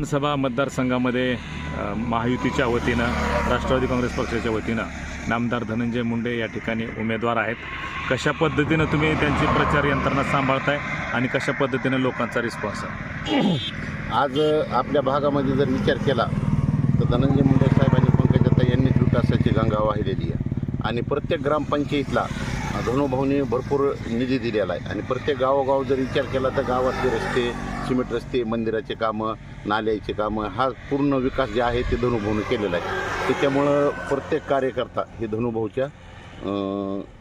विधानसभा मतदारसंघामध्ये महायुतीच्या वतीनं राष्ट्रवादी काँग्रेस पक्षाच्या वतीनं नामदार धनंजय मुंडे या ठिकाणी उमेदवार आहेत। कशा पद्धतीनं तुम्ही त्यांची प्रचार यंत्रणा सांभाळताय आणि कशा पद्धतीनं लोकांचा रिस्पॉन्स आहे? आज आपल्या भागामध्ये जर विचार केला तर धनंजय मुंडे साहेबांनी पंकजाताई यांनी विकासाची गंगा वाहिलेली आहे आणि प्रत्येक ग्रामपंचायतीला धनुभाऊंनी भरपूर निधी दिलेला आहे आणि प्रत्येक गावोगाव जर विचार केला तर गावातले रस्ते, सिमेंट रस्ते, मंदिराचे कामं, नाल्याचे कामं, हा पूर्ण विकास जे आहे ते धनुभाऊने केलेला आहे। त्याच्यामुळं प्रत्येक कार्यकर्ता हे धनुभाऊच्या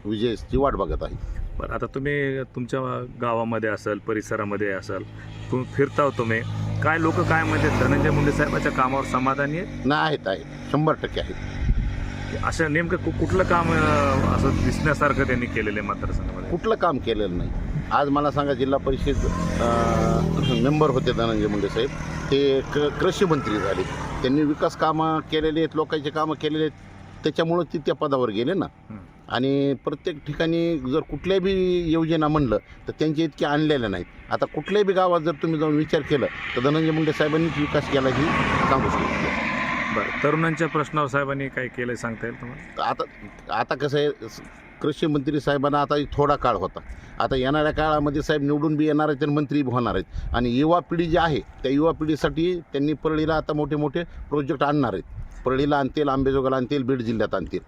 विजयाची वाट बघत आहे। बरं, आता तुम्ही तुमच्या गावामध्ये असाल, परिसरामध्ये असाल, तुम्ही फिरता तुम्ही, काय लोक काय म्हणजे धनंजय मुंडे साहेबाच्या कामावर समाधानी आहेत? नाही आहेत 100% आहेत। असं नेमकं कुठलं काम असं दिसण्यासारखं त्यांनी केलेलं आहे मतदारसंघामध्ये? कुठलं काम केलेलं नाही। आज मला सांगा, जिल्हा परिषद मेंबर होते धनंजय मुंडे साहेब, ते कृषी मंत्री झाले, त्यांनी विकास कामं केलेले आहेत, लोकांचे कामं केलेले आहेत, त्याच्यामुळं ते त्या पदावर गेले ना। आणि प्रत्येक ठिकाणी जर कुठल्या बी योजना म्हणलं तर त्यांचे इतके आणलेल्या नाहीत। आता कुठल्याही बी गावात जर तुम्ही जाऊन विचार केलं तर धनंजय मुंडे साहेबांनीच विकास केला ही सांगू शकतो। बरं, तरुणांच्या प्रश्नावर साहेबांनी काय केलं सांगता येईल तुम्हाला? आता कसं आहे, कृषी मंत्री साहेबांना आता थोडा काळ होता, आता येणाऱ्या काळामध्ये साहेब निवडून बी येणार आहेत आणि मंत्री होणार आहेत आणि युवा पिढी जी आहे त्या युवा पिढीसाठी त्यांनी परळीला आता मोठे मोठे प्रोजेक्ट आणणार आहेत। परळीला आणतील, आंबेजोगाईला आणतील, बीड जिल्ह्यात आणतील।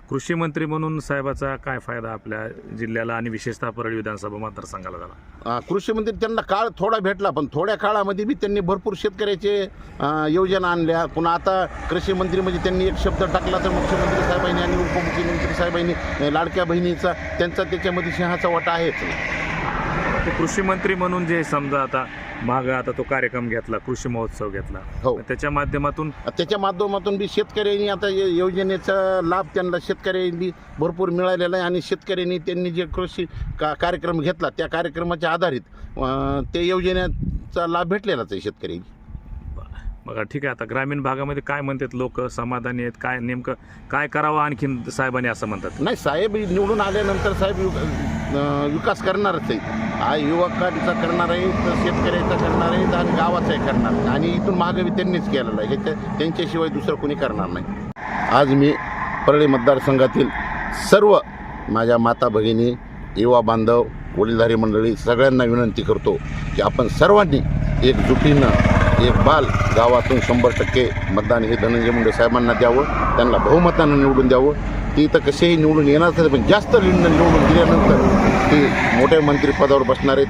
कृषी मंत्री म्हणून साहेबाचा काय फायदा आपल्या जिल्ह्याला आणि विशेषतः परळी विधानसभा मतदारसंघाला झाला? कृषी मंत्री त्यांना काळ थोडा भेटला, पण थोड्या काळामध्ये बी त्यांनी भरपूर शेतकऱ्याचे योजना आणल्या। पुन्हा आता कृषी मंत्री म्हणजे त्यांनी एक शब्द टाकला तर मुख्यमंत्री साहेबांनी आणि उपमुख्यमंत्री साहेबांनी लाडक्या बहिणीचा त्यांचा त्याच्यामध्ये सिंहाचा वाटा आहेच। ते कृषी मंत्री म्हणून जे समजा आता मागं आता तो कार्यक्रम घेतला, कृषी महोत्सव घेतला, हो, त्याच्या माध्यमातून बी शेतकऱ्यांनी आता योजनेचा लाभ त्यांना शेतकऱ्यांनी भरपूर मिळालेला आहे आणि शेतकऱ्यांनी त्यांनी जे कृषी कार्यक्रम घेतला त्या कार्यक्रमाच्या आधारित ते योजनेचा लाभ भेटलेलाच आहे शेतकऱ्यांनी। बघा, ठीक आहे, आता ग्रामीण भागामध्ये काय म्हणतात लोक, समाधानी आहेत, काय नेमकं काय करावं आणखीन साहेबांनी असं म्हणतात? नाही, साहेब निवडून आल्यानंतर साहेब विकास करणारच आहे, हा युवकांचा करणार आहे, शेतकऱ्याचा करणार आहे आणि गावाचाही करणार आहे आणि इथून मागे त्यांनीच केलेलं आहे, त्यांच्याशिवाय दुसरं कोणी करणार नाही। आज मी परळी मतदारसंघातील सर्व माझ्या माता भगिनी, युवा बांधव, वडीलधारी मंडळी सगळ्यांना विनंती करतो की आपण सर्वांनी एकजुटीनं एक बाल गावातून 100% मतदान हे धनंजय मुंडे साहेबांना द्यावं, त्यांना बहुमतानं निवडून द्यावं। ती तर कसेही निवडून येणारच, पण जास्त निवडून दिल्यानंतर ती मोठ्या मंत्रिपदावर बसणार आहे।